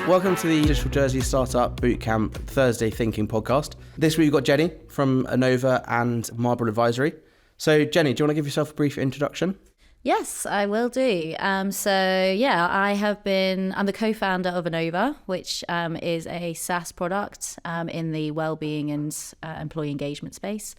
Welcome to the Digital Jersey Start-up Bootcamp Thursday Thinking podcast. This week we've got Jenny from Anova and Marble Advisory. So Jenny, do you want to give yourself a brief introduction? Yes, I will do. I'm the co-founder of Anova, which is a SaaS product in the wellbeing and employee engagement space.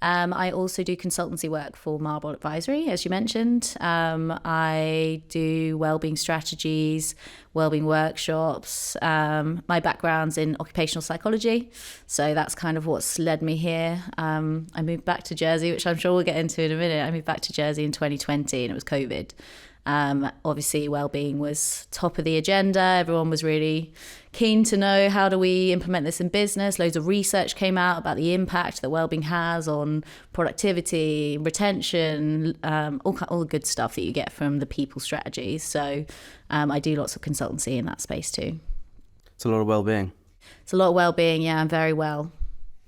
I also do consultancy work for Marble Advisory, as you mentioned. I do wellbeing strategies, wellbeing workshops. My background's in occupational psychology, so that's kind of what's led me here. I moved back to Jersey, which I'm sure we'll get into in a minute. I moved back to Jersey in 2020 and it was COVID. Obviously, wellbeing was top of the agenda. Everyone was really keen to know, how do we implement this in business? Loads of research came out about the impact that wellbeing has on productivity, retention, all the good stuff that you get from the people strategies. So I do lots of consultancy in that space too. It's a lot of wellbeing. It's a lot of wellbeing, yeah, I'm very well.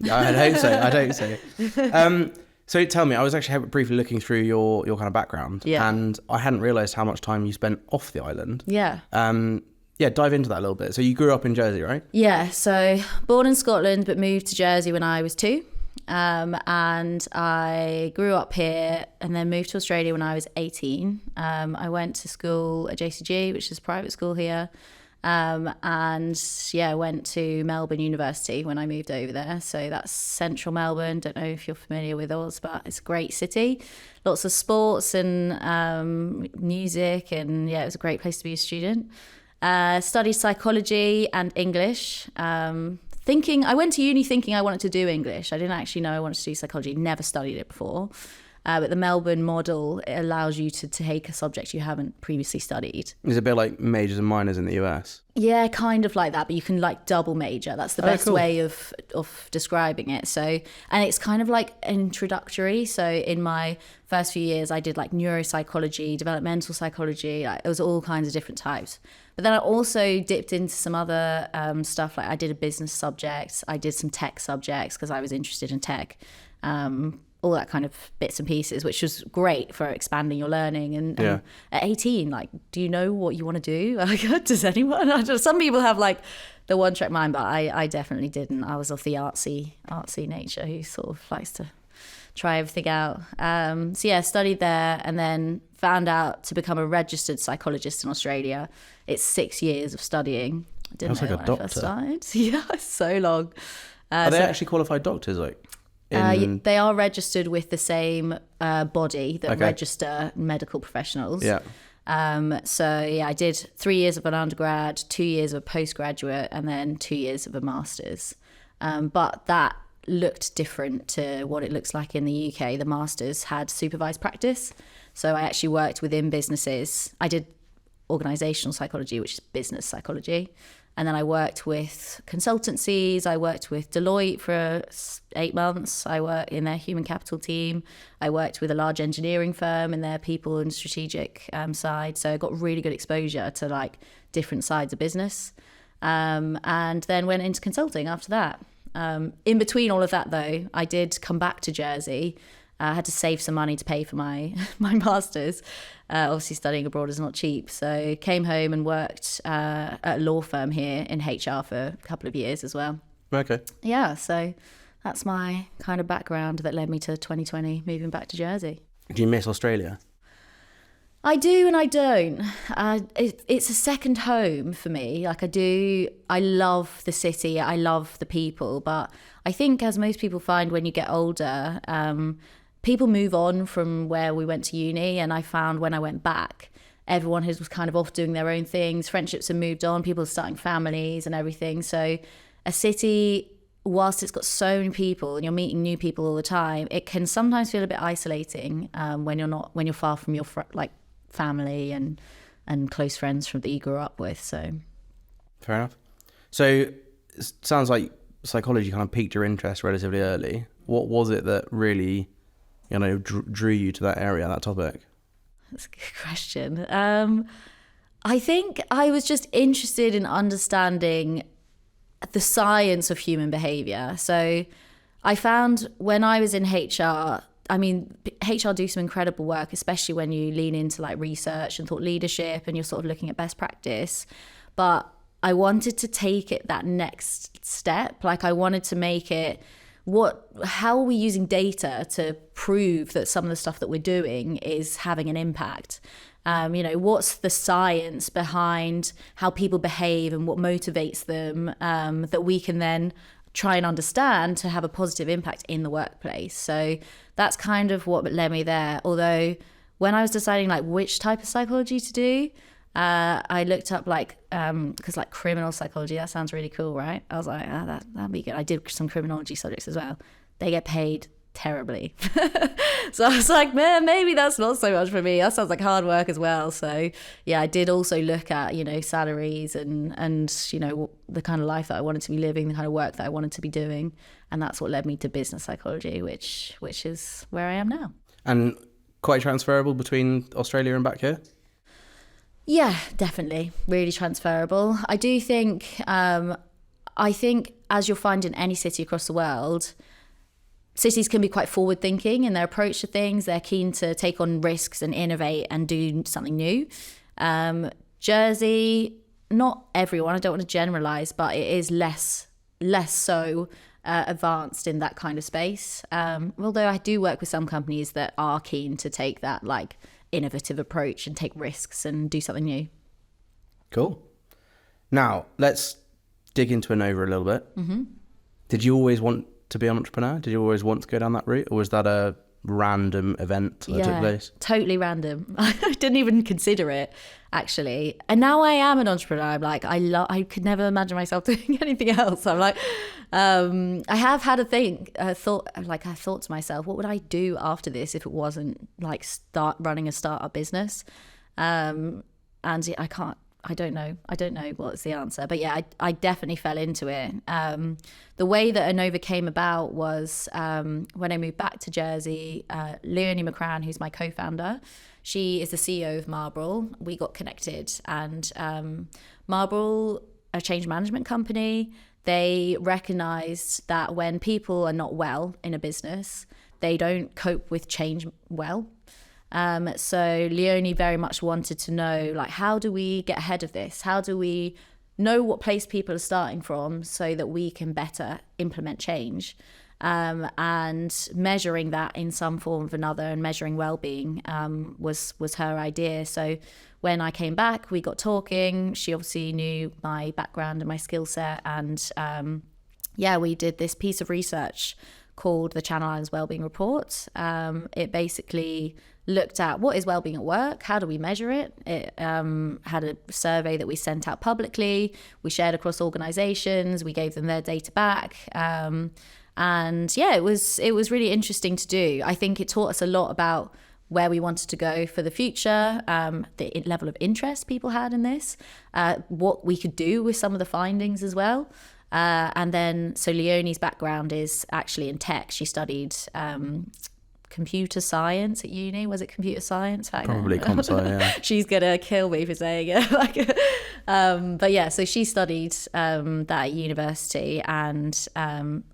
I'd hope so. So tell me, I was actually briefly looking through your kind of background, and I hadn't realised how much time you spent off the island. Yeah. Dive into that a little bit. So you grew up in Jersey, right? Yeah, so born in Scotland, but moved to Jersey when I was 2. And I grew up here and then moved to Australia when I was 18. I went to school at JCG, which is a private school here. I went to Melbourne University when I moved over there. So that's central Melbourne. Don't know if you're familiar with Oz, but it's a great city. Lots of sports and music, and it was a great place to be a student. Studied psychology and English. I went to uni thinking I wanted to do English. I didn't actually know I wanted to do psychology. Never studied it before. But the Melbourne model, it allows you to take a subject you haven't previously studied. It's a bit like majors and minors in the US. Yeah, kind of like that, but you can like double major. That's the best way of describing it. So, and it's kind of like introductory. So in my first few years, I did like neuropsychology, developmental psychology. It was all kinds of different types. But then I also dipped into some other stuff. Like I did a business subject. I did some tech subjects because I was interested in tech. All that kind of bits and pieces, which was great for expanding your learning. And at 18, like, do you know what you want to do? Does anyone? Some people have like the one track mind, but I definitely didn't. I was of the artsy nature who sort of likes to try everything out. Studied there and then found out to become a registered psychologist in Australia. It's 6 years of studying. I didn't know when I first started. Yeah, so long. Are they actually qualified doctors? They are registered with the same body that register medical professionals. Yeah. I did 3 years of an undergrad, 2 years of a postgraduate, and then 2 years of a master's. But that looked different to what it looks like in the UK. The master's had supervised practice. So I actually worked within businesses. I did organisational psychology, which is business psychology. And then I worked with consultancies. I worked with Deloitte for 8 months. I worked in their human capital team. I worked with a large engineering firm in their people and strategic side. So I got really good exposure to like different sides of business. And then went into consulting after that. In between all of that, though, I did come back to Jersey. I had to save some money to pay for my master's. Obviously, studying abroad is not cheap. So came home and worked at a law firm here in HR for a couple of years as well. Okay. Yeah, so that's my kind of background that led me to 2020, moving back to Jersey. Do you miss Australia? I do and I don't. It's a second home for me. I love the city. I love the people. But I think, as most people find when you get older, people move on from where we went to uni, and I found when I went back, everyone was kind of off doing their own things. Friendships have moved on. People are starting families and everything. So a city, whilst it's got so many people and you're meeting new people all the time, it can sometimes feel a bit isolating when you're far from your family and close friends that you grew up with. So fair enough. So it sounds like psychology kind of piqued your interest relatively early. What was it that really drew you to that area, that topic? That's a good question. I think I was just interested in understanding the science of human behaviour. So I found when I was in HR, I mean, HR do some incredible work, especially when you lean into like research and thought leadership and you're sort of looking at best practice. But I wanted to take it that next step. Like I wanted to make it, how are we using data to prove that some of the stuff that we're doing is having an impact? What's the science behind how people behave and what motivates them, that we can then try and understand to have a positive impact in the workplace. So that's kind of what led me there. Although when I was deciding like which type of psychology to do, I looked up because like criminal psychology, that sounds really cool, right? I was like, that'd be good. I did some criminology subjects as well. They get paid terribly. So I was like, man, maybe that's not so much for me. That sounds like hard work as well. So yeah, I did also look at, salaries and the kind of life that I wanted to be living, the kind of work that I wanted to be doing. And that's what led me to business psychology, which is where I am now. And quite transferable between Australia and back here? Yeah, definitely. Really transferable. I do think, as you'll find in any city across the world, cities can be quite forward thinking in their approach to things. They're keen to take on risks and innovate and do something new. Jersey, not everyone, I don't want to generalize, but it is less so advanced in that kind of space. Although I do work with some companies that are keen to take that like innovative approach and take risks and do something new. Cool. Now let's dig into Anova a little bit. Mm-hmm. Did you always want to be an entrepreneur? Did you always want to go down that route, or was that a random event that took place? Totally random. I didn't even consider it, actually. And now I am an entrepreneur. I'm like, I could never imagine myself doing anything else. I'm like, I have had I thought to myself, what would I do after this if it wasn't like start running a startup business? And I don't know what's the answer, but yeah, I definitely fell into it. The way that Anova came about was when I moved back to Jersey, Leonie McCran, who's my co-founder, she is the CEO of Marble. We got connected, and Marble, a change management company, they recognized that when people are not well in a business, they don't cope with change well. So Leonie very much wanted to know, like, how do we get ahead of this? How do we know what place people are starting from so that we can better implement change? And measuring that in some form of another, and measuring well-being was her idea. So when I came back, we got talking. She obviously knew my background and my skill set. And we did this piece of research called the Channel Islands Wellbeing Report. It basically looked at what is wellbeing at work, how do we measure it. It had a survey that we sent out publicly, we shared across organizations, we gave them their data back. It was really interesting to do. I think it taught us a lot about where we wanted to go for the future, the level of interest people had in this, what we could do with some of the findings as well. So Leonie's background is actually in tech. She studied computer science at uni. Was it computer science? Probably comp sci, yeah. She's gonna kill me for saying it. So she studied that at university and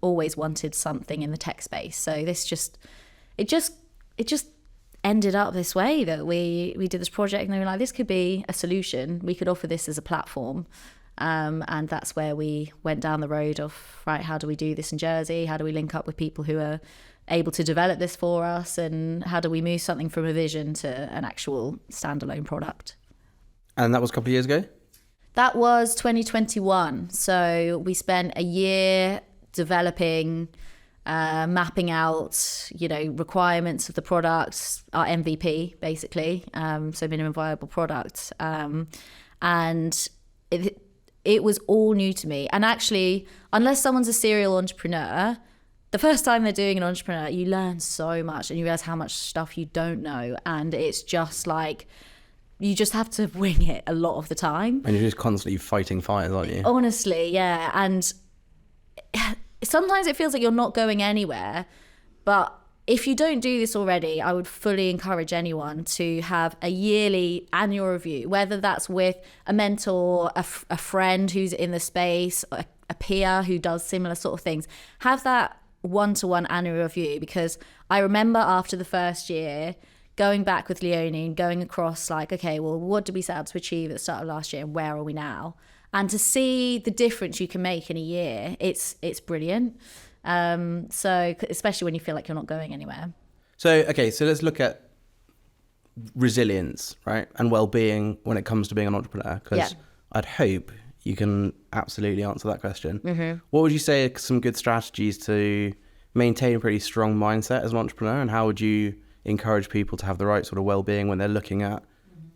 always wanted something in the tech space. So it just ended up this way that we did this project, and they were like, this could be a solution. We could offer this as a platform. And that's where we went down the road of, right, how do we do this in Jersey? How do we link up with people who are able to develop this for us? And how do we move something from a vision to an actual standalone product? And that was a couple of years ago? That was 2021. So we spent a year developing, mapping out, requirements of the product, our MVP, basically. So minimum viable product. And it was all new to me. And actually, unless someone's a serial entrepreneur, the first time they're doing an entrepreneur, you learn so much and you realize how much stuff you don't know. And it's just like, you just have to wing it a lot of the time. And you're just constantly fighting fires, aren't you? Honestly, yeah. And sometimes it feels like you're not going anywhere. But if you don't do this already, I would fully encourage anyone to have a yearly annual review, whether that's with a mentor, a friend who's in the space, a peer who does similar sort of things. Have that one-to-one annual review, because I remember after the first year going back with Leonie and going across like, okay, well, what did we set out to achieve at the start of last year and where are we now? And to see the difference you can make in a year, it's brilliant. So especially when you feel like you're not going anywhere. So let's look at resilience, right? And well-being when it comes to being an entrepreneur, because I'd hope you can absolutely answer that question. Mm-hmm. What would you say are some good strategies to maintain a pretty strong mindset as an entrepreneur, and how would you encourage people to have the right sort of well-being when they're looking at,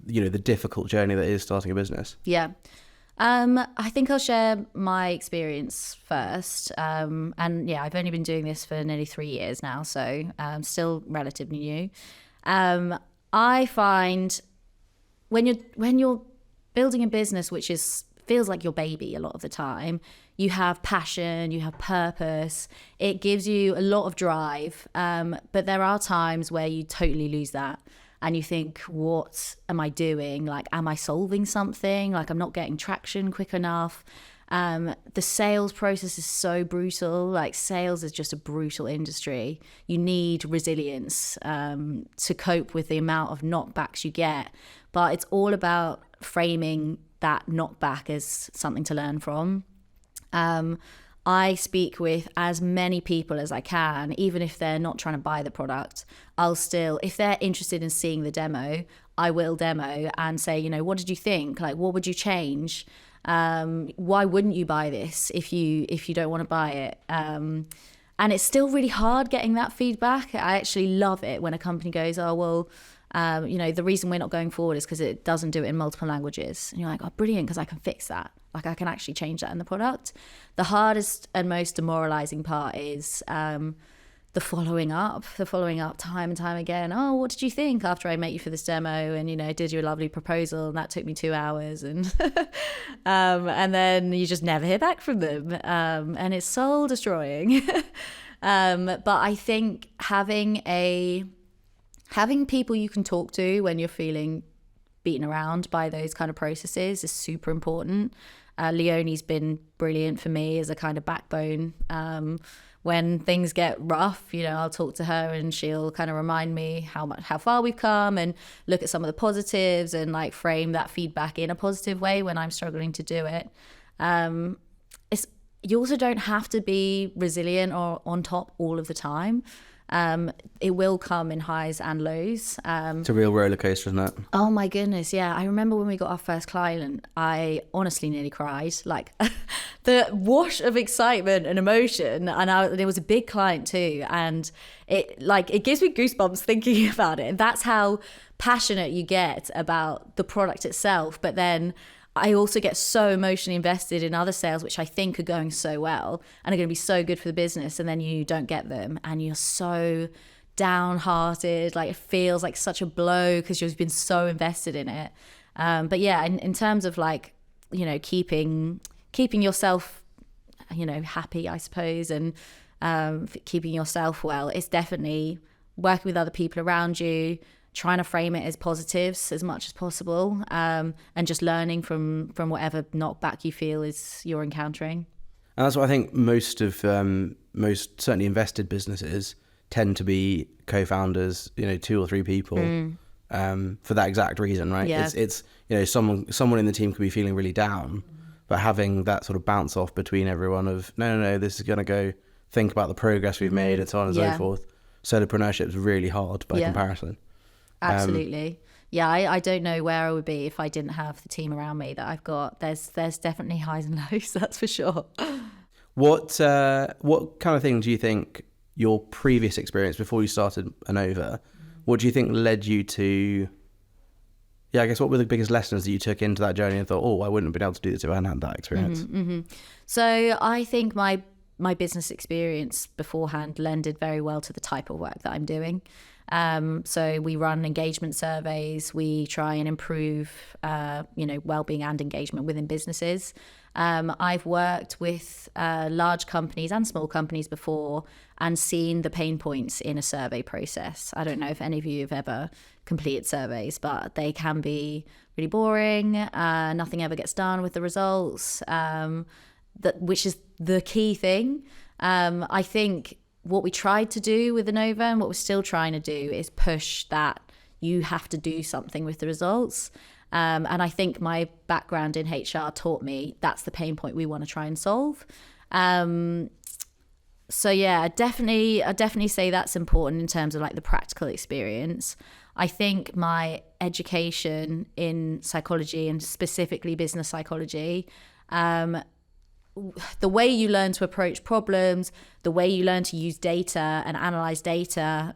you know, the difficult journey that is starting a business? Yeah. I think I'll share my experience first. And yeah, I've only been doing this for nearly 3 years now, so still relatively new. I find when you're building a business which feels like your baby a lot of the time, you have passion, you have purpose, it gives you a lot of drive, but there are times where you totally lose that and you think, what am I doing? Like, am I solving something? Like, I'm not getting traction quick enough. The sales process is so brutal. Like, sales is just a brutal industry. You need resilience to cope with the amount of knockbacks you get, but it's all about framing that knockback as something to learn from. I speak with as many people as I can, even if they're not trying to buy the product. I'll still, if they're interested in seeing the demo, I will demo and say, you know, what did you think? Like, what would you change? Why wouldn't you buy this if you don't want to buy it? And it's still really hard getting that feedback. I actually love it when a company goes, oh, well, you know, the reason we're not going forward is because it doesn't do it in multiple languages. And you're like, oh, brilliant, because I can fix that. Like, I can actually change that in the product. The hardest and most demoralizing part is the following up time and time again. Oh, what did you think after I met you for this demo? And, you know, did you a lovely proposal? And that took me 2 hours. And and then you just never hear back from them. And it's soul destroying. But I think having people you can talk to when you're feeling beaten around by those kind of processes is super important. Leonie's been brilliant for me as a kind of backbone. When things get rough, you know, I'll talk to her and she'll kind of remind me how far we've come and look at some of the positives and like frame that feedback in a positive way when I'm struggling to do it. You also don't have to be resilient or on top all of the time. It will come in highs and lows. It's a real roller coaster, isn't it? Oh my goodness, yeah. I remember when we got our first client, I honestly nearly cried. Like the wash of excitement and emotion, and it was a big client too, and it gives me goosebumps thinking about it. And that's how passionate you get about the product itself. But then I also get so emotionally invested in other sales, which I think are going so well and are going to be so good for the business. And then you don't get them and you're so downhearted. Like, it feels like such a blow because you've been so invested in it. But yeah, in terms of like, you know, keeping yourself, you know, happy, I suppose, and keeping yourself well, it's definitely working with other people around you, trying to frame it as positives as much as possible, and just learning from whatever knockback you feel is you're encountering. And that's what I think most certainly invested businesses tend to be co-founders, you know, 2 or 3 people, for that exact reason, right? Yeah. It's you know, someone in the team could be feeling really down, but having that sort of bounce off between everyone of no, this is going to go, think about the progress we've made and so on and so forth. Solopreneurship is really hard by comparison. Absolutely. Yeah, I don't know where I would be if I didn't have the team around me that I've got. There's definitely highs and lows, that's for sure. What kind of thing do you think your previous experience before you started Anova, what do you think led you to, I guess, what were the biggest lessons that you took into that journey and thought, oh, I wouldn't have been able to do this if I hadn't had that experience? So I think my business experience beforehand lended very well to the type of work that I'm doing. So we run engagement surveys. We try and improve, well-being and engagement within businesses. I've worked with large companies and small companies before and seen the pain points in a survey process. I don't know if any of you have ever completed surveys, but they can be really boring. Nothing ever gets done with the results, which is the key thing. I think what we tried to do with Anova and what we're still trying to do is push that you have to do something with the results. And I think my background in HR taught me that's the pain point we want to try and solve. So yeah, I definitely say that's important in terms of like the practical experience. I think my education in psychology and specifically business psychology, the way you learn to approach problems, the way you learn to use data and analyze data,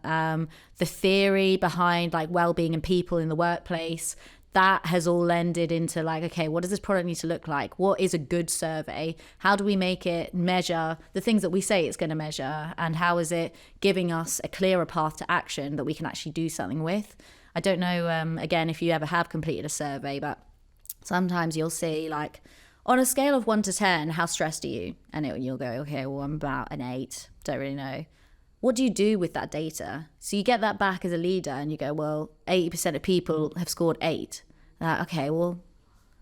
the theory behind like well-being and people in the workplace, that has all lended into like, okay, what does this product need to look like? What is a good survey? How do we make it measure the things that we say it's going to measure? And how is it giving us a clearer path to action that we can actually do something with? I don't know, again, if you ever have completed a survey, but sometimes you'll see like, on a scale of 1 to 10, how stressed are you? And you'll go, okay, well, I'm about an 8. Don't really know. What do you do with that data? So you get that back as a leader and you go, well, 80% of people have scored 8. Okay, well,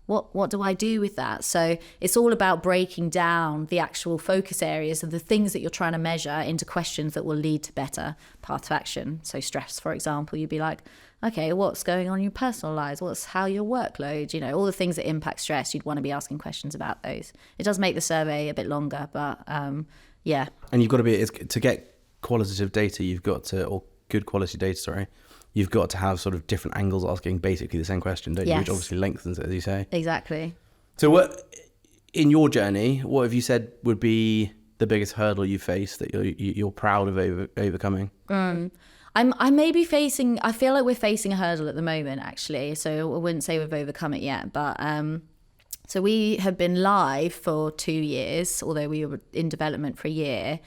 what do I do with that? So it's all about breaking down the actual focus areas of the things that you're trying to measure into questions that will lead to better path to action. So stress, for example, you'd be like, okay, what's going on in your personal lives? What's how your workload? All the things that impact stress, you'd want to be asking questions about those. It does make the survey a bit longer, but yeah. And you've got to get qualitative data, or good quality data, sorry, you've got to have sort of different angles asking basically the same question, don't you? Yes. Which obviously lengthens it, as you say. Exactly. So in your journey, what have you said would be the biggest hurdle you face that you're proud of overcoming? I feel like we're facing a hurdle at the moment, actually. So I wouldn't say we've overcome it yet, but so we have been live for 2 years, although we were in development for a year.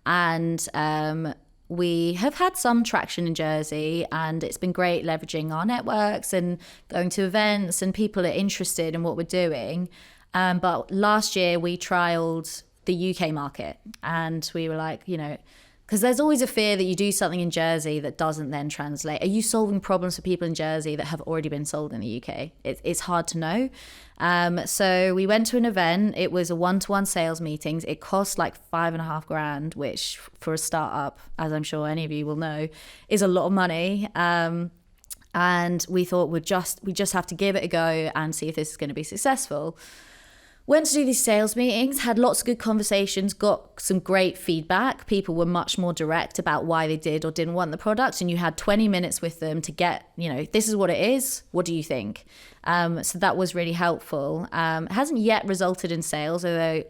And we have had some traction in Jersey, and it's been great leveraging our networks and going to events, and people are interested in what we're doing. But last year we trialed the UK market, and we were like, because there's always a fear that you do something in Jersey that doesn't then translate. Are you solving problems for people in Jersey that have already been solved in the UK? It's hard to know. So we went to an event. It was a 1-to-1 sales meetings. It cost like $5,500, which for a startup, as I'm sure any of you will know, is a lot of money. And we thought we just have to give it a go and see if this is going to be successful. Went to do these sales meetings, had lots of good conversations, got some great feedback. People were much more direct about why they did or didn't want the product. And you had 20 minutes with them to get, this is what it is. What do you think? So that was really helpful. It hasn't yet resulted in sales, although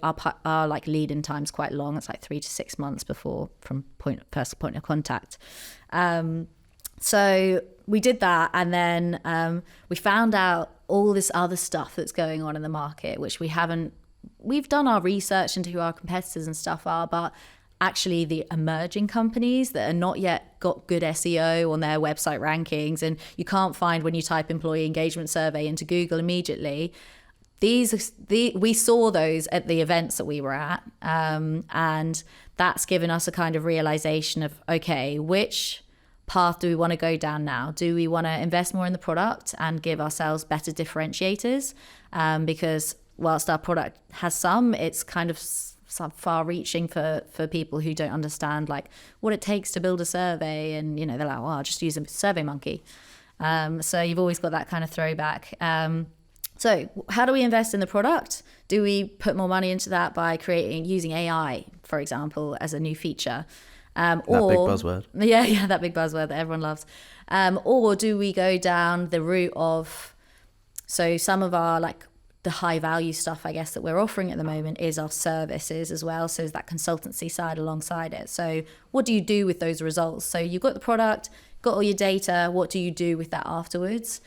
our like lead-in time's quite long. It's like 3 to 6 months before from first point of contact. So we did that, and then we found out all this other stuff that's going on in the market, which we've done our research into who our competitors and stuff are, but actually the emerging companies that are not yet got good SEO on their website rankings, and you can't find when you type employee engagement survey into Google immediately. We saw those at the events that we were at, and that's given us a kind of realization of, okay, which path do we want to go down now? Do we want to invest more in the product and give ourselves better differentiators? Because whilst our product has some, it's kind of some far-reaching for people who don't understand like what it takes to build a survey, and they're like, well, I'll just use a Survey Monkey. So you've always got that kind of throwback. So how do we invest in the product? Do we put more money into that by using AI, for example, as a new feature? That big buzzword. Yeah, that big buzzword that everyone loves. Or do we go down the route of, so some of our like the high value stuff, I guess, that we're offering at the moment is our services as well. So is that consultancy side alongside it. So what do you do with those results? So you've got the product, got all your data. What do you do with that afterwards?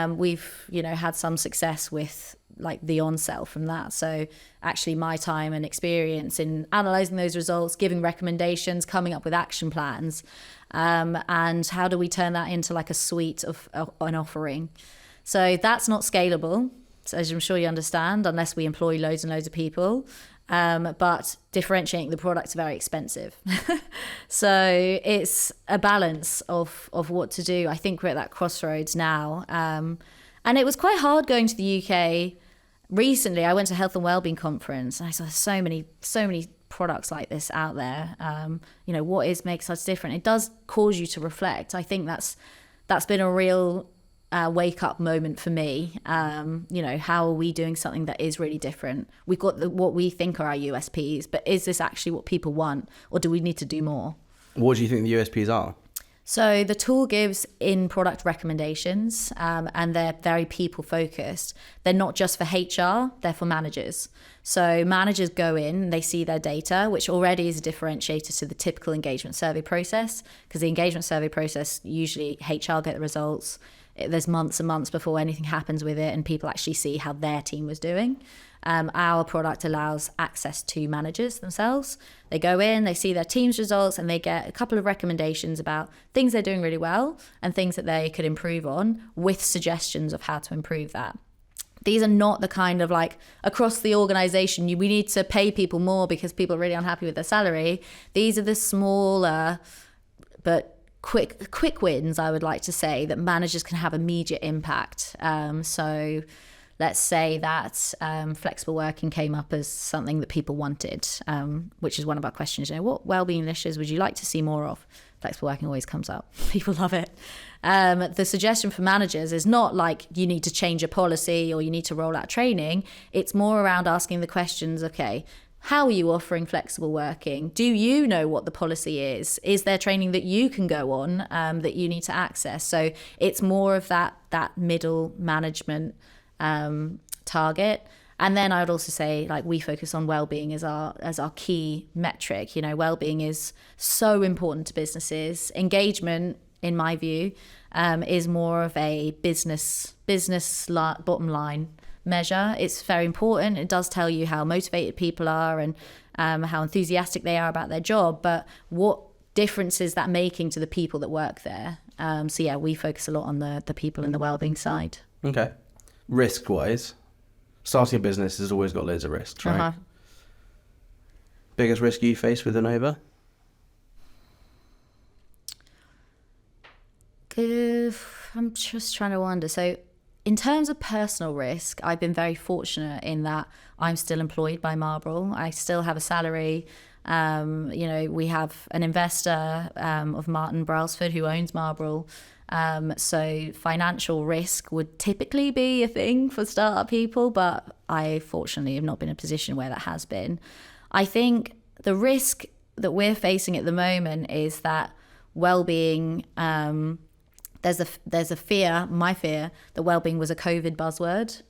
We've, had some success with like the on-sell from that. So actually my time and experience in analyzing those results, giving recommendations, coming up with action plans, and how do we turn that into like a suite of an offering? So that's not scalable, as I'm sure you understand, unless we employ loads and loads of people. But differentiating the product is very expensive. So it's a balance of what to do. I think we're at that crossroads now. And it was quite hard going to the UK. Recently, I went to a health and wellbeing conference, and I saw so many products like this out there? What makes us different? It does cause you to reflect. I think that's been a real wake up moment for me. How are we doing something that is really different? We've got what we think are our USPs, but is this actually what people want, or do we need to do more? What do you think the USPs are? So the tool gives in-product recommendations, and they're very people-focused. They're not just for HR, they're for managers. So managers go in, they see their data, which already is a differentiator to the typical engagement survey process, because the engagement survey process, usually HR get the results. There's months and months before anything happens with it, and people actually see how their team was doing. Our product allows access to managers themselves. They go in, they see their team's results, and they get a couple of recommendations about things they're doing really well and things that they could improve on, with suggestions of how to improve that. These are not the kind of like across the organization, we need to pay people more because people are really unhappy with their salary. These are the smaller but quick wins, I would like to say, that managers can have immediate impact. So let's say that flexible working came up as something that people wanted, which is one of our questions. What wellbeing initiatives would you like to see more of? Flexible working always comes up. People love it. The suggestion for managers is not like you need to change a policy or you need to roll out training. It's more around asking the questions, okay, how are you offering flexible working? Do you know what the policy is? Is there training that you can go on that you need to access? So it's more of that middle management target. And then I would also say, like, we focus on well-being as our key metric. Well-being is so important to businesses. Engagement, in my view, is more of a business bottom line measure. It's very important. It does tell you how motivated people are and how enthusiastic they are about their job, but what difference is that making to the people that work there? So yeah, we focus a lot on the people and the well-being side. Okay. Risk-wise, starting a business has always got loads of risks, right? Uh-huh. Biggest risk you face with Anova? I'm just trying to wonder. So in terms of personal risk, I've been very fortunate in that I'm still employed by Marlborough. I still have a salary. We have an investor of Martin Brailsford who owns Marlborough. So financial risk would typically be a thing for startup people, but I fortunately have not been in a position where that has been. I think the risk that we're facing at the moment is that well-being, there's a fear, my fear, that well-being was a COVID buzzword,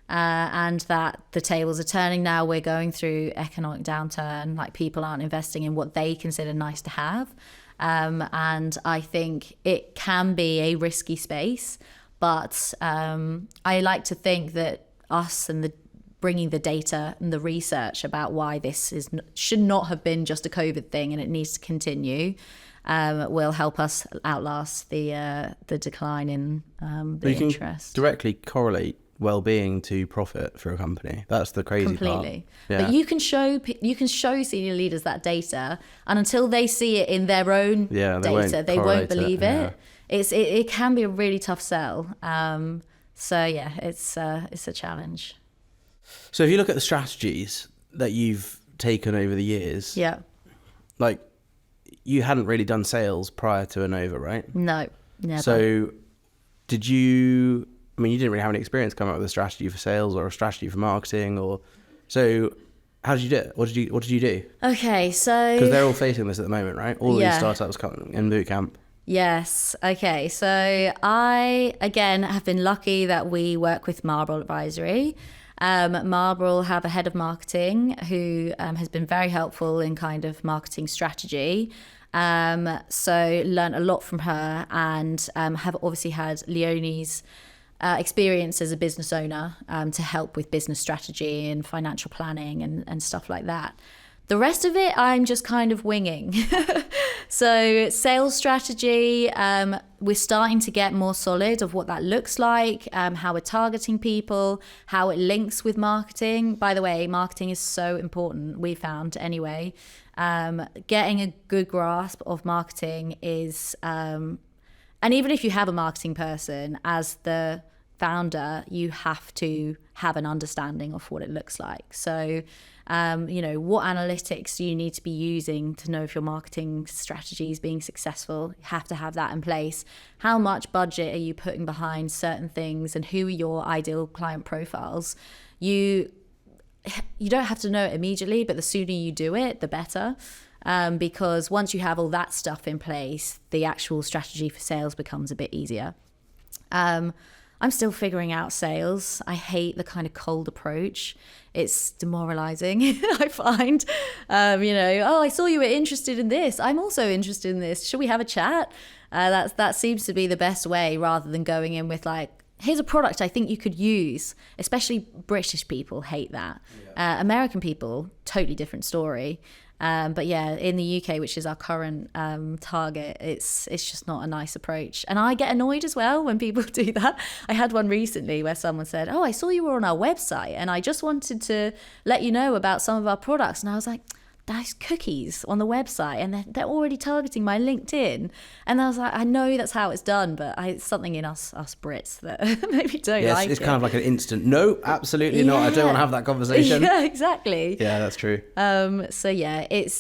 and that the tables are turning now. We're going through economic downturn, like people aren't investing in what they consider nice to have. And I think it can be a risky space, but I like to think that us and bringing the data and the research about why this should not have been just a COVID thing and it needs to continue will help us outlast the decline in the interest. Can directly correlate well-being to profit for a company. That's the crazy Completely. part. Yeah. But you can show senior leaders that data, and until they see it in their own data, they won't believe it. It can be a really tough sell. So yeah, it's a challenge. So if you look at the strategies that you've taken over the years, yeah, like you hadn't really done sales prior to Anova, right? No, never. So did you? I mean, you didn't really have any experience coming up with a strategy for sales or a strategy for marketing, so how did you do it? What did you do? Okay, so because they're all facing this at the moment, right? All these startups coming in bootcamp. Yes. Okay. So I, again, have been lucky that we work with Marlborough Advisory. Marlborough have a head of marketing who has been very helpful in kind of marketing strategy. So learned a lot from her, and have obviously had Leonie's experience as a business owner to help with business strategy and financial planning and stuff like that. The rest of it, I'm just kind of winging. So sales strategy, we're starting to get more solid of what that looks like, how we're targeting people, how it links with marketing. By the way, marketing is so important, we found anyway. Getting a good grasp of marketing is, and even if you have a marketing person, as the founder, you have to have an understanding of what it looks like. So, what analytics do you need to be using to know if your marketing strategy is being successful? You have to have that in place. How much budget are you putting behind certain things, and who are your ideal client profiles? You don't have to know it immediately, but the sooner you do it, the better. Because once you have all that stuff in place, the actual strategy for sales becomes a bit easier. I'm still figuring out sales. I hate the kind of cold approach. It's demoralizing, I find. I saw you were interested in this. I'm also interested in this. Should we have a chat? That seems to be the best way, rather than going in with like, here's a product I think you could use. Especially British people hate that. Yeah. American people, totally different story. But yeah, in the UK, which is our current target, it's just not a nice approach. And I get annoyed as well when people do that. I had one recently where someone said, "Oh, I saw you were on our website and I just wanted to let you know about some of our products." And I was like, "There's cookies on the website and they're already targeting my LinkedIn." And I was like, I know that's how it's done, but it's something in us Brits that maybe don't like it. Yes, it's kind of like an instant, no, absolutely not. I don't want to have that conversation. Yeah, exactly. Yeah, that's true. So yeah, it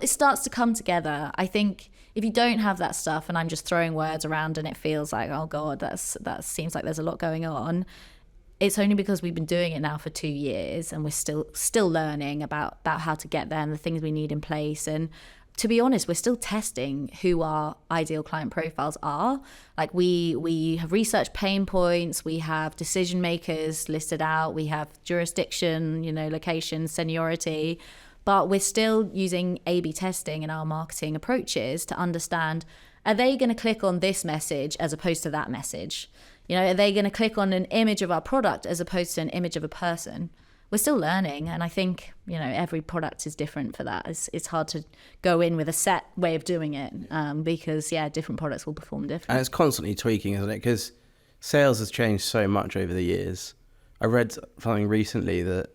starts to come together. I think if you don't have that stuff and I'm just throwing words around and it feels like, oh God, that seems like there's a lot going on. It's only because we've been doing it now for 2 years and we're still learning about how to get there and the things we need in place. And to be honest, we're still testing who our ideal client profiles are. Like we have researched pain points, we have decision makers listed out, we have jurisdiction, location, seniority, but we're still using A/B testing in our marketing approaches to understand, are they going to click on this message as opposed to that message? Are they going to click on an image of our product as opposed to an image of a person? We're still learning. And I think, every product is different for that. It's hard to go in with a set way of doing it because, different products will perform different. And it's constantly tweaking, isn't it? Because sales has changed so much over the years. I read something recently that,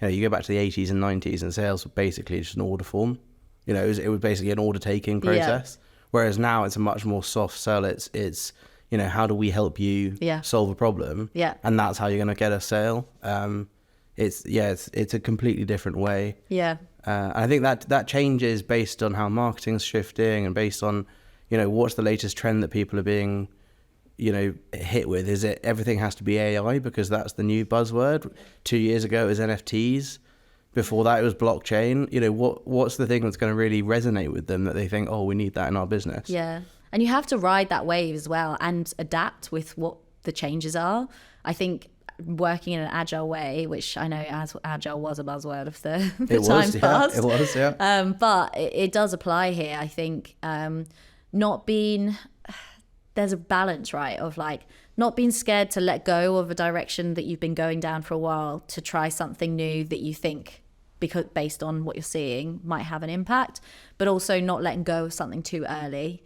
you go back to the 80s and 90s and sales were basically just an order form. It was basically an order taking process. Yeah. Whereas now it's a much more soft sell. It's how do we help you solve a problem? Yeah. And that's how you're going to get a sale. It's a completely different way. Yeah. I think that changes based on how marketing's shifting and based on, what's the latest trend that people are being, hit with. Is it everything has to be AI because that's the new buzzword? 2 years ago it was NFTs. Before that it was blockchain. What's the thing that's going to really resonate with them that they think, oh, we need that in our business? Yeah. And you have to ride that wave as well and adapt with what the changes are. I think working in an agile way, which I know as agile was a buzzword of the times past. It was, yeah. But it does apply here. I think there's a balance, right, of like not being scared to let go of a direction that you've been going down for a while to try something new that you think, because based on what you're seeing, might have an impact, but also not letting go of something too early.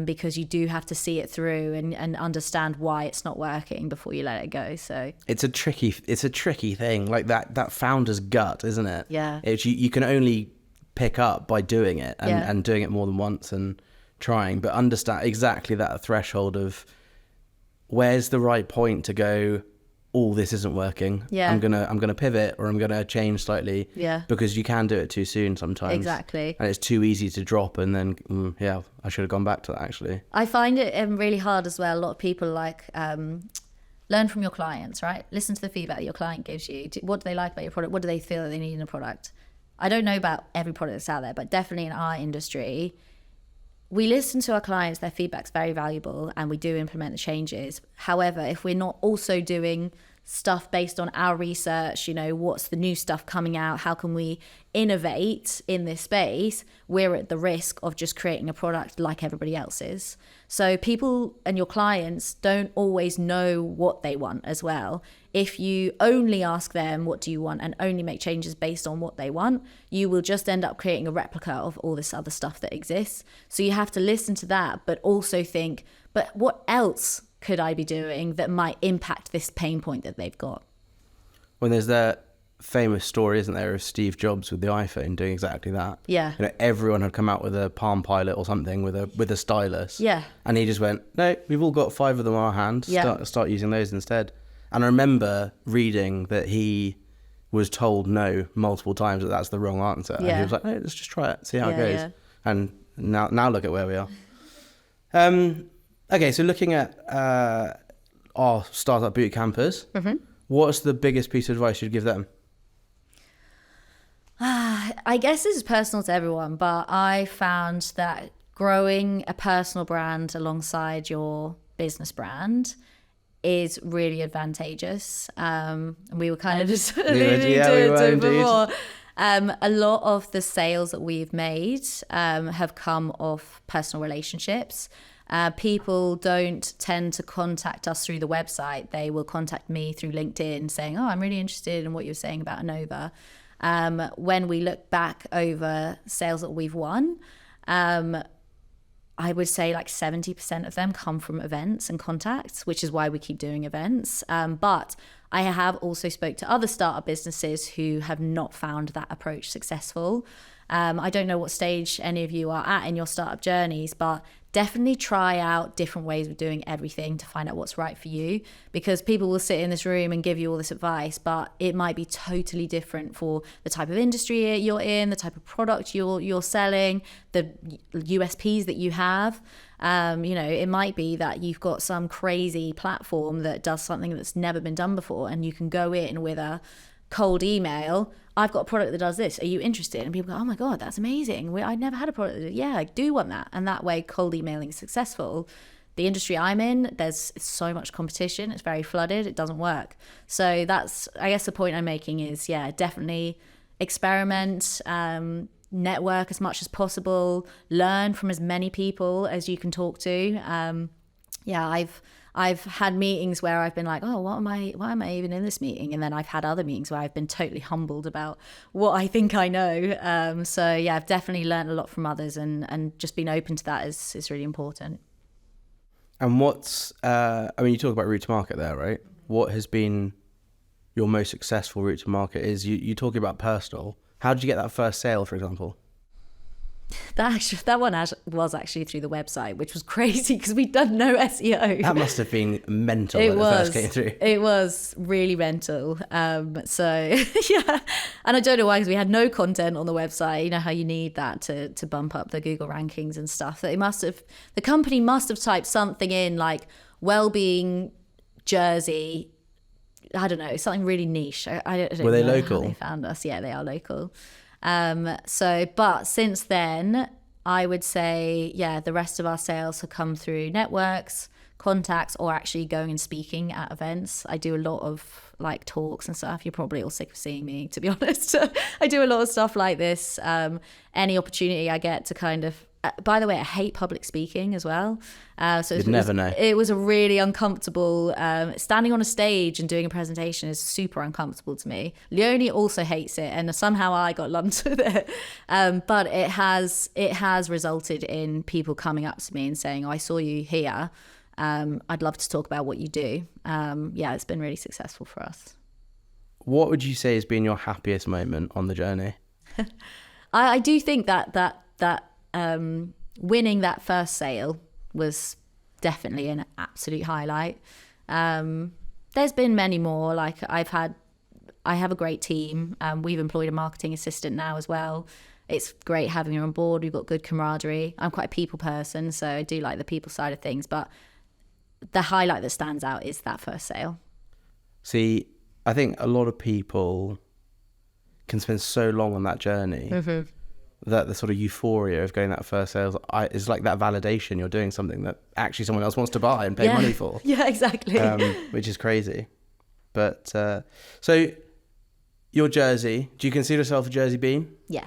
Because you do have to see it through and understand why it's not working before you let it go. So it's a tricky thing, like that founder's gut, isn't it? Yeah. You can only pick up by doing it and doing it more than once and trying, but understand exactly that threshold of where's the right point to go, oh, this isn't working. Yeah. I'm gonna pivot or I'm gonna change slightly. Yeah. Because you can do it too soon sometimes. Exactly. And it's too easy to drop and then I should have gone back to that actually. I find it really hard as well. A lot of people learn from your clients, right? Listen to the feedback that your client gives you. What do they like about your product? What do they feel that they need in a product? I don't know about every product that's out there, but definitely in our industry, we listen to our clients, their feedback's very valuable, and we do implement the changes. However, if we're not also doing stuff based on our research, what's the new stuff coming out, how can we innovate in this space, we're at the risk of just creating a product like everybody else's. So people and your clients don't always know what they want as well. If you only ask them what do you want and only make changes based on what they want, you will just end up creating a replica of all this other stuff that exists. So you have to listen to that, but also think, but what else could I be doing that might impact this pain point that they've got? When there's that famous story, isn't there, of Steve Jobs with the iPhone doing exactly that. Yeah. You know, everyone had come out with a Palm Pilot or something with a stylus. Yeah. And he just went, no, we've all got 5 of them on our hand. Yeah. Start using those instead. And I remember reading that he was told no multiple times that that's the wrong answer. Yeah. And he was like, no, let's just try it, see how it goes. Yeah. And now look at where we are. Okay, so looking at our startup boot campers, what's the biggest piece of advice you'd give them? I guess this is personal to everyone, but I found that growing a personal brand alongside your business brand is really advantageous. We were kind of just alluding to it before. A lot of the sales that we've made have come off personal relationships. People don't tend to contact us through the website. They will contact me through LinkedIn saying, oh, I'm really interested in what you're saying about Anova. When we look back over sales that we've won, I would say like 70% of them come from events and contacts, which is why we keep doing events. But I have also spoke to other startup businesses who have not found that approach successful. I don't know what stage any of you are at in your startup journeys, but definitely try out different ways of doing everything to find out what's right for you, because people will sit in this room and give you all this advice, but it might be totally different for the type of industry you're in, the type of product you're selling, the USPs that you have. It might be that you've got some crazy platform that does something that's never been done before, and you can go in with a cold email. I've got a product that does this. Are you interested? And people go, oh my God, that's amazing. I never had a product that yeah, I do want that. And that way, cold emailing is successful. The industry I'm in, there's so much competition. It's very flooded. It doesn't work. So that's, I guess the point I'm making is, yeah, definitely experiment, network as much as possible, learn from as many people as you can talk to. I've had meetings where I've been like, oh, why am I even in this meeting? And then I've had other meetings where I've been totally humbled about what I think I know. So yeah, I've definitely learned a lot from others, and just being open to that is really important. And what's, you talk about route to market there, right? What has been your most successful route to market? Is you talking about personal. How did you get that first sale, for example? That one was actually through the website, which was crazy because we'd done no SEO. That must have been mental when it first came through. It was really mental. So yeah, and I don't know why, because we had no content on the website. You know how you need that to bump up the Google rankings and stuff. The company must have typed something in like well-being Jersey. I don't know, something really niche. I don't Were they know local? How they found us. Yeah, they are local. But since then, I would say, yeah, the rest of our sales have come through networks, contacts, or actually going and speaking at events. I do a lot of like talks and stuff. You're probably all sick of seeing me, to be honest. I do a lot of stuff like this. Any opportunity I get to kind of, by the way, I hate public speaking as well. You'd never know. It was a really uncomfortable, standing on a stage and doing a presentation is super uncomfortable to me. Leonie also hates it, and somehow I got lumped with it. But it has resulted in people coming up to me and saying, oh, I saw you here. I'd love to talk about what you do. Yeah, it's been really successful for us. What would you say has been your happiest moment on the journey? I do think that winning that first sale was definitely an absolute highlight. There's been many more. Like I have a great team. We've employed a marketing assistant now as well. It's great having her on board. We've got good camaraderie. I'm quite a people person, so I do like the people side of things. But the highlight that stands out is that first sale. See, I think a lot of people can spend so long on that journey that the sort of euphoria of getting that first sales is like that validation you're doing something that actually someone else wants to buy and pay money for. Yeah, exactly. Which is crazy. But so you're Jersey. Do you consider yourself a Jersey bean? Yeah.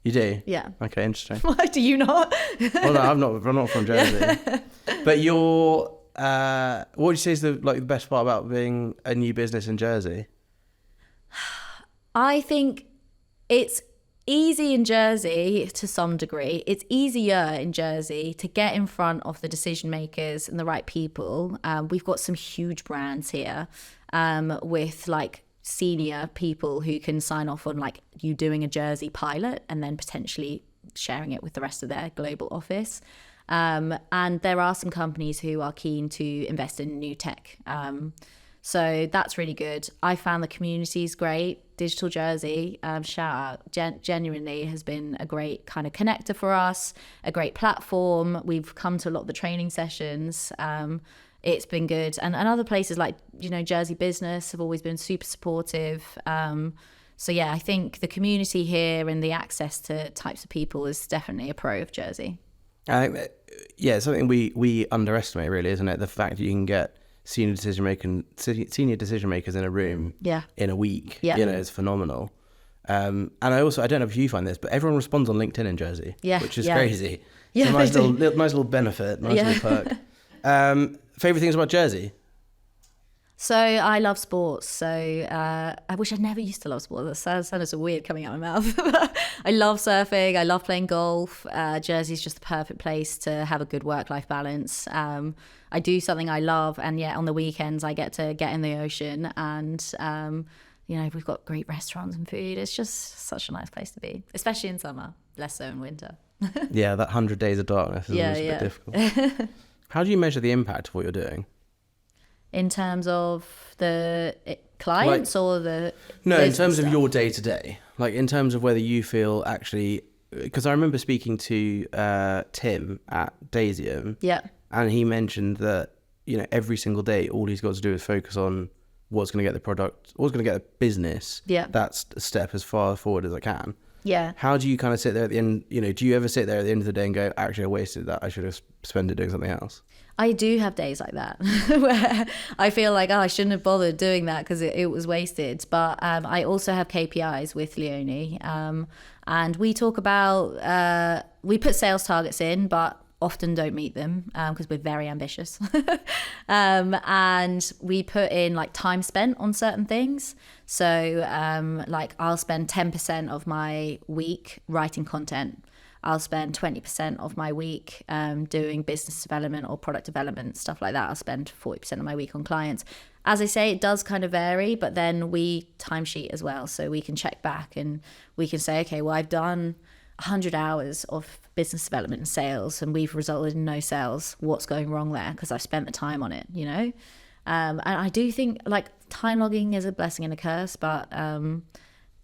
You do? Yeah. Okay, interesting. Why do you not? Well, no, I'm not from Jersey. Yeah. But you're what would you say is the best part about being a new business in Jersey? I think it's easy in Jersey to some degree. It's easier in Jersey to get in front of the decision makers and the right people. We've got some huge brands here with like senior people who can sign off on like you doing a Jersey pilot and then potentially sharing it with the rest of their global office. And there are some companies who are keen to invest in new tech. So that's really good. I found the community's great. Digital Jersey, shout out, genuinely has been a great kind of connector for us, a great platform. We've come to a lot of the training sessions. It's been good. And other places like, Jersey Business have always been super supportive. So yeah, I think the community here and the access to types of people is definitely a pro of Jersey. I think it's something we underestimate, really, isn't it? The fact that you can get senior decision makers in a room in a week, it's phenomenal. And I don't know if you find this, but everyone responds on LinkedIn in Jersey, which is crazy. Yeah, it's a nice little benefit, little perk. Favorite things about Jersey? So I love sports. So I wish I never used to love sports. That sounds so weird coming out of my mouth. I love surfing. I love playing golf. Jersey's just the perfect place to have a good work-life balance. I do something I love, and yet on the weekends I get to get in the ocean, and we've got great restaurants and food. It's just such a nice place to be, especially in summer, less so in winter. Yeah, that 100 days of darkness is always a bit difficult. How do you measure the impact of what you're doing? In terms of the clients or the... No, in terms of your day-to-day. Like in terms of whether you feel actually... Because I remember speaking to Tim at Daisium. Yeah. And he mentioned that, every single day, all he's got to do is focus on what's going to get the product, what's going to get the business. Yeah. That's a step as far forward as I can. Yeah. How do you kind of sit there at the end, do you ever sit there at the end of the day and go, actually, I wasted that, I should have spent it doing something else? I do have days like that where I feel like, I shouldn't have bothered doing that because it was wasted. But I also have KPIs with Leonie. And we talk about, we put sales targets in, but often don't meet them because we're very ambitious. And we put in like time spent on certain things. So like I'll spend 10% of my week writing content. I'll spend 20% of my week doing business development or product development, stuff like that. I'll spend 40% of my week on clients. As I say, it does kind of vary, but then we timesheet as well. So we can check back and we can say, okay, well, I've done 100 hours of business development and sales and we've resulted in no sales. What's going wrong there? Because I've spent the time on it, And I do think like time logging is a blessing and a curse, but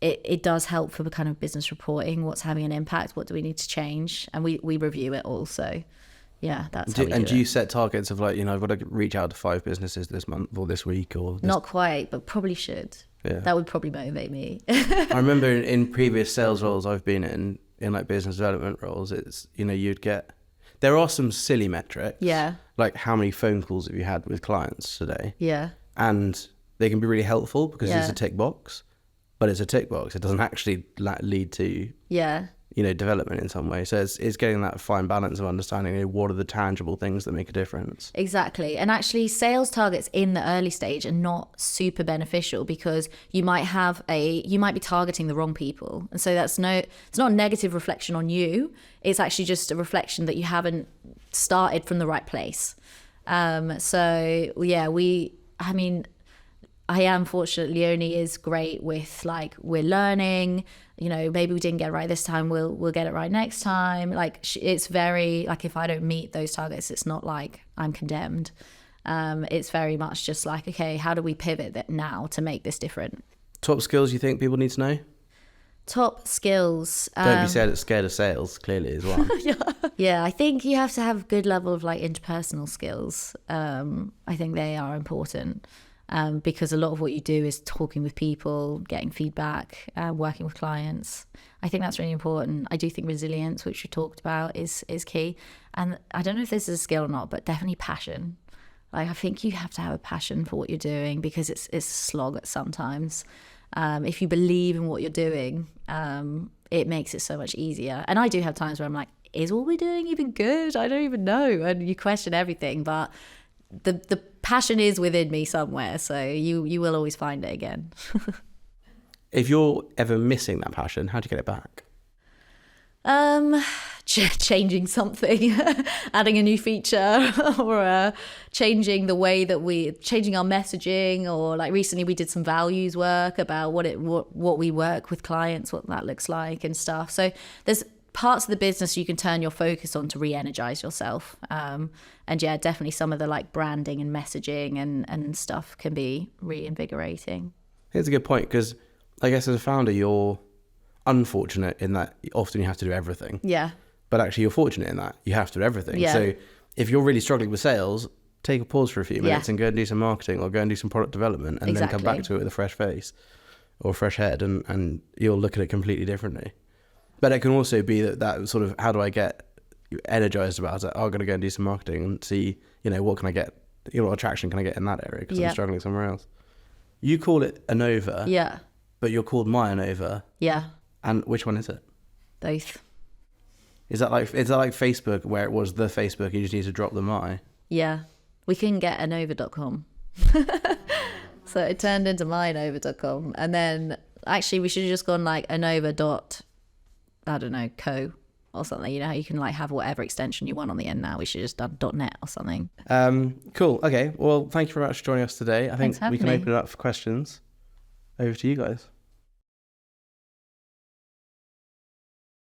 it does help for the kind of business reporting, what's having an impact, what do we need to change, and we review it also. Yeah, that's how we do it. And do you set targets of like, I've got to reach out to 5 businesses this month or this week or this... Not quite, but probably should. Yeah. That would probably motivate me. I remember in previous sales roles I've been in like business development roles, it's, you'd get... There are some silly metrics. Yeah. Like how many phone calls have you had with clients today? Yeah. And they can be really helpful because it's a tick box. But it's a tick box. It doesn't actually lead to development in some way. So it's getting that fine balance of understanding what are the tangible things that make a difference. Exactly. And actually sales targets in the early stage are not super beneficial because you might be targeting the wrong people. And so it's not a negative reflection on you. It's actually just a reflection that you haven't started from the right place. I am fortunate. Leonie is great with like, we're learning, maybe we didn't get it right this time, we'll get it right next time. Like it's very like, if I don't meet those targets, it's not like I'm condemned. It's very much just like, okay, how do we pivot that now to make this different? Top skills you think people need to know? Top skills. Don't be scared of sales, clearly, as well. Yeah, I think you have to have a good level of like interpersonal skills. I think they are important. Because a lot of what you do is talking with people, getting feedback, working with clients. I think that's really important. I do think resilience, which we talked about, is key. And I don't know if this is a skill or not, but definitely passion. Like I think you have to have a passion for what you're doing because it's a slog sometimes. If you believe in what you're doing, it makes it so much easier. And I do have times where I'm like, is what we're doing even good? I don't even know. And you question everything, but the passion is within me somewhere, so you will always find it again. If you're ever missing that passion, how do you get it back? changing something, adding a new feature, or changing the way that changing our messaging, or like recently we did some values work about what we work with clients, what that looks like and stuff. So there's parts of the business you can turn your focus on to re-energize yourself. And yeah, definitely some of the like branding and messaging and stuff can be reinvigorating. I think it's a good point, because I guess as a founder, you're unfortunate in that often you have to do everything. Yeah. But actually you're fortunate in that you have to do everything. Yeah. So if you're really struggling with sales, take a pause for a few minutes and go and do some marketing, or go and do some product development, and then come back to it with a fresh face or a fresh head, and you'll look at it completely differently. But it can also be that sort of, how do I get energized about it? I'm going to go and do some marketing and see, what can I get, what traction can I get in that area, because I'm struggling somewhere else. You call it Anova. Yeah. But you're called My Anova. Yeah. And which one is it? Both. Is that like Facebook, where it was the Facebook, you just need to drop the My? Yeah. We couldn't get Anova.com. So it turned into myAnova.com. And then actually we should have just gone like Anova. I don't know, co or something. You can like have whatever extension you want on the end now. We should have just done .net or something. Cool. Okay. Well, thank you very much for joining us today. I think we can me. open it up for questions. Over to you guys.